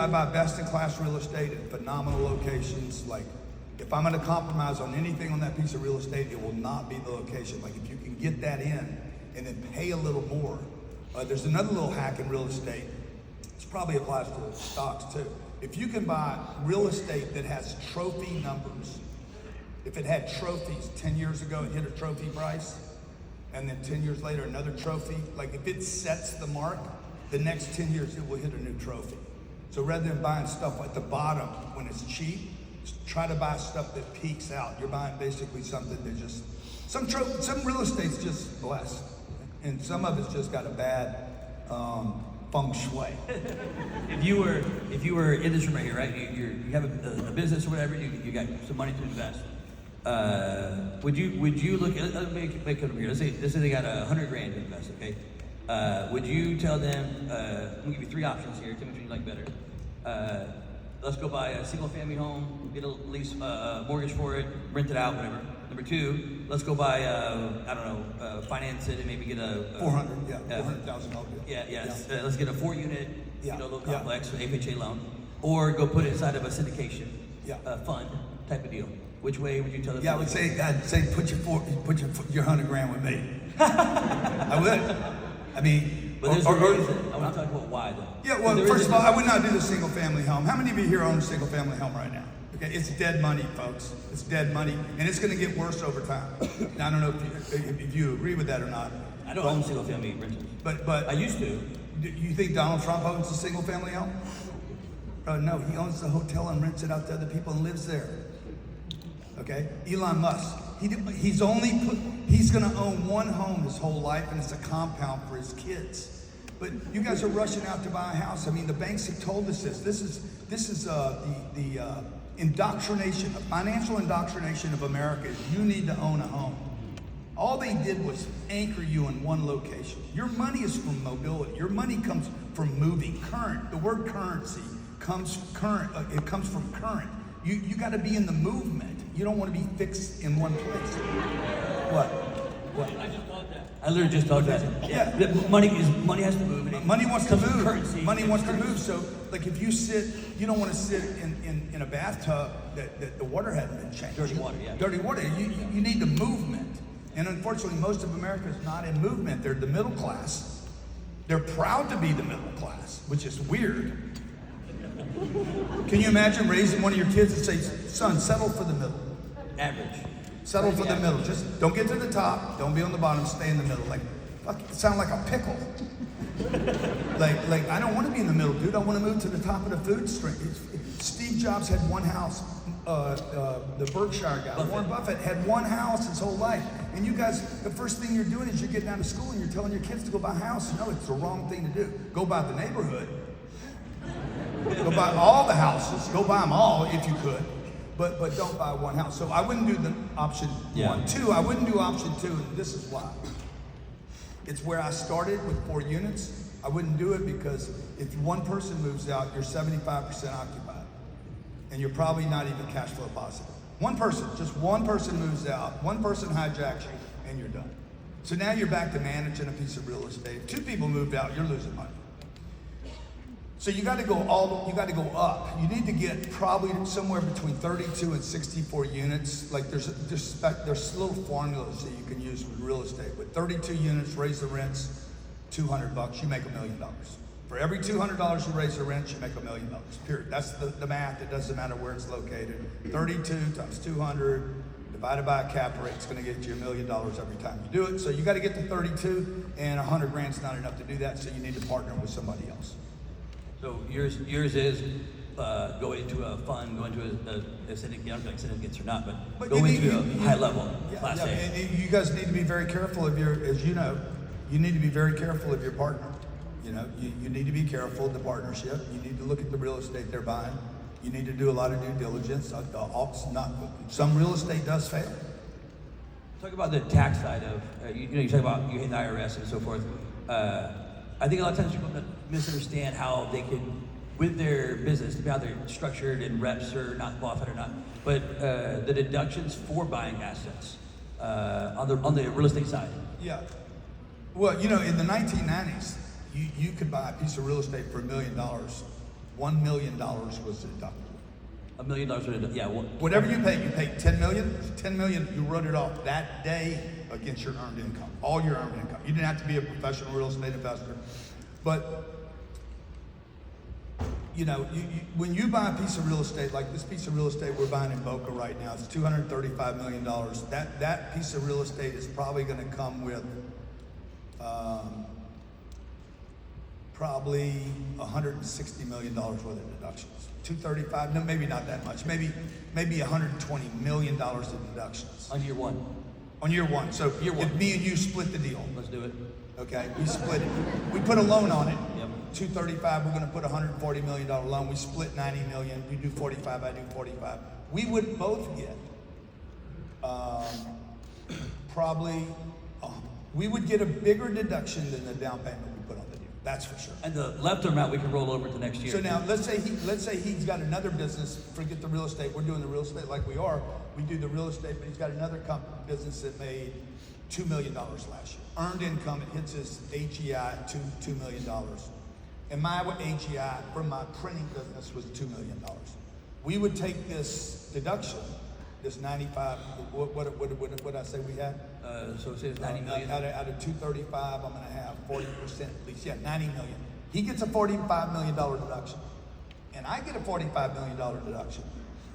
buy best-in-class real estate in phenomenal locations. Like, if I'm gonna compromise on anything on that piece of real estate, it will not be the location. Like, if you can get that in and then pay a little more. There's another little hack in real estate. This probably applies to stocks too. If you can buy real estate that has trophy numbers, if it had trophies 10 years ago, it hit a trophy price, and then 10 years later, another trophy, like if it sets the mark, the next 10 years, it will hit a new trophy. So rather than buying stuff at the bottom when it's cheap, try to buy stuff that peaks out. You're buying basically something that just, some real estate's just blessed, and some of it's just got a bad feng shui. If you were in this room right here, right? You have a business or whatever. You got some money to invest. Would you look at? Let's make it over here. Let's say they got $100 grand to invest. Okay. Would you tell them? I'm gonna give you three options here. Tell me which one you like better. Let's go buy a single family home, get a lease, mortgage for it, rent it out, whatever. Number two, let's go buy, finance it and maybe get a 400, yeah, $400,000. Yeah. Let's get a 4-unit, little Yeah. complex, FHA loan, or go put it inside of a syndication, Yeah. fund type of deal. Which way would you tell them? Yeah, I'd say put your 100 grand with me. I would. I mean, But there's a reason. I want to talk about why though. Yeah, well, first of all, I would not do the single family home. How many of you here own a single family home right now? Okay, it's dead money, folks. It's dead money, and it's going to get worse over time. Now, I don't know if you agree with that or not. I don't own single family rentals. But I used to. Do you think Donald Trump owns a single family home? No, he owns the hotel and rents it out to other people and lives there. Okay, Elon Musk. He's going to own one home his whole life, and it's a compound for his kids. But you guys are rushing out to buy a house. I mean, the banks have told us this. This is the indoctrination, financial indoctrination of America. You need to own a home. All they did was anchor you in one location. Your money is from mobility. Your money comes from moving. Current. The word currency comes current. It comes from current. You got to be in the movement. You don't want to be fixed in one place. What? I just thought that. I literally just thought that. Yeah. Money has to move. Money wants to move. Currency. Money wants to move. So, like, if you don't want to sit in a bathtub that the water hasn't been changed. Dirty water, yeah. Dirty water. You need the movement. And unfortunately, most of America is not in movement. They're the middle class. They're proud to be the middle class, which is weird. Can you imagine raising one of your kids and say, son, settle for the middle? Average. Settle for the middle. Just don't get to the top. Don't be on the bottom. Stay in the middle. Like, fuck, it sound like a pickle. like I don't want to be in the middle, dude. I want to move to the top of the food string. Steve Jobs had one house. The Berkshire guy, Warren Buffett, had one house his whole life. And you guys, the first thing you're doing is you're getting out of school and you're telling your kids to go buy a house. No, it's the wrong thing to do. Go buy the neighborhood. Go buy all the houses. Go buy them all if you could. But don't buy one house. So I wouldn't do the option 1. 2, I wouldn't do option 2, and this is why. It's where I started with 4 units. I wouldn't do it because if one person moves out, you're 75% occupied. And you're probably not even cash flow positive. One person, just one person moves out, one person hijacks you, and you're done. So now you're back to managing a piece of real estate. If 2 people moved out, you're losing money. So you got to go up. You need to get probably somewhere between 32 and 64 units. Like there's little formulas that you can use with real estate. With 32 units, raise the rents $200, you make $1 million. For every $200 you raise the rent, you make $1 million. Period. That's the math. It doesn't matter where it's located. 32 times 200 divided by a cap rate, it's going to get you $1 million every time you do it. So you got to get to 32, and 100 grand's not enough to do that. So you need to partner with somebody else. So yours is go into a fund, go into a syndicate. I don't know if syndicates or not, but go into a high level class A. And you guys need to be very careful of as you know, you need to be very careful of your partner. You know, you need to be careful of the partnership. You need to look at the real estate they're buying. You need to do a lot of due diligence. Some real estate does fail. Talk about the tax side of you talk about you hate the IRS and so forth. I think a lot of times people misunderstand how they can, with their business, how they're structured in reps or not qualified or not, but the deductions for buying assets on the real estate side. Yeah. Well, in the 1990s, you could buy a piece of real estate for $1 million $1 million was deductible. $1 million would have, yeah. Whatever you pay 10 million, 10 million, you wrote it off that day against your earned income, all your earned income. You didn't have to be a professional real estate investor. But, you know, when you buy a piece of real estate, like this piece of real estate we're buying in Boca right now, it's $235 million. That piece of real estate is probably gonna come with probably $160 million worth of deductions. 235, no, maybe not that much. Maybe $120 million of deductions. On year one. On year one. So Year one. if me and you split the deal, Let's do it. okay? We split it. We put a loan on it. Yep. 235, we're gonna put a $140 million loan. We split 90 million. You do 45, I do 45. We would both get probably, we would get a bigger deduction than the down payment we put on the deal. That's for sure. And the leftover amount we can roll over to next year. So now, let's say he's got another business. Forget the real estate. We're doing the real estate like we are. We do the real estate, but he's got another business that made $2 million last year. Earned income, it hits his HEI at $2 million. And my HEI from my printing business was $2 million. We would take this deduction, this 95. What did I say we had? So it says 90 million. Out of 235, I'm gonna have 40% at least. Yeah, 90 million. He gets a $45 million deduction, and I get a $45 million deduction.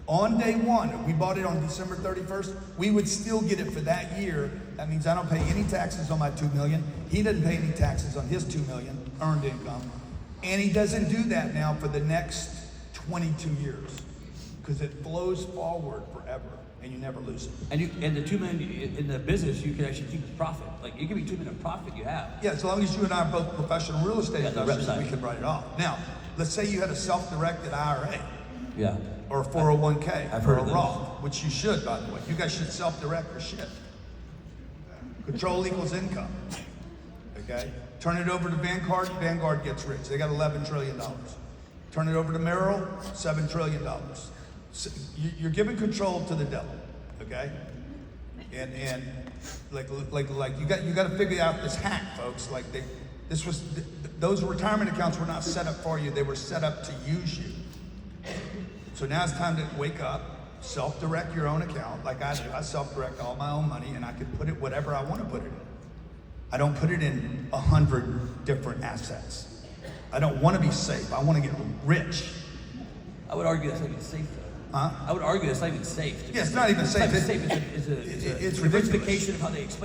On day one, if we bought it on December 31st, we would still get it for that year. That means I don't pay any taxes on my $2 million. He doesn't pay any taxes on his $2 million earned income, and he doesn't do that now for the next 22 years because it flows forward forever. And you never lose it. And the $2 million in the business, you can actually keep the profit. Like it could be $2 million profit you have. Yeah, as long as you and I are both professional real estate Yeah, the rep investors, side. we can write it off. Now, let's say you had a self-directed IRA Yeah. or a 401k I've or heard a of those. Roth, which you should, by the way. You guys should self-direct your shit. Control equals income. Okay? Turn it over to Vanguard, Vanguard gets rich. They got $11 trillion. Turn it over to Merrill, $7 trillion. So you're giving control to the devil, okay? And like you got to figure out this hack, folks. Like those retirement accounts were not set up for you; they were set up to use you. So now it's time to wake up, self-direct your own account, like I do. I self-direct all my own money, and I can put it whatever I want to put it in. I don't put it in 100 different assets. I don't want to be safe. I want to get rich. I would argue that's not even safe though. Huh? I would argue that's not even safe. Yeah, it's not even safe. It's not even safe. It's a It's ridiculous. diversification of how they explain.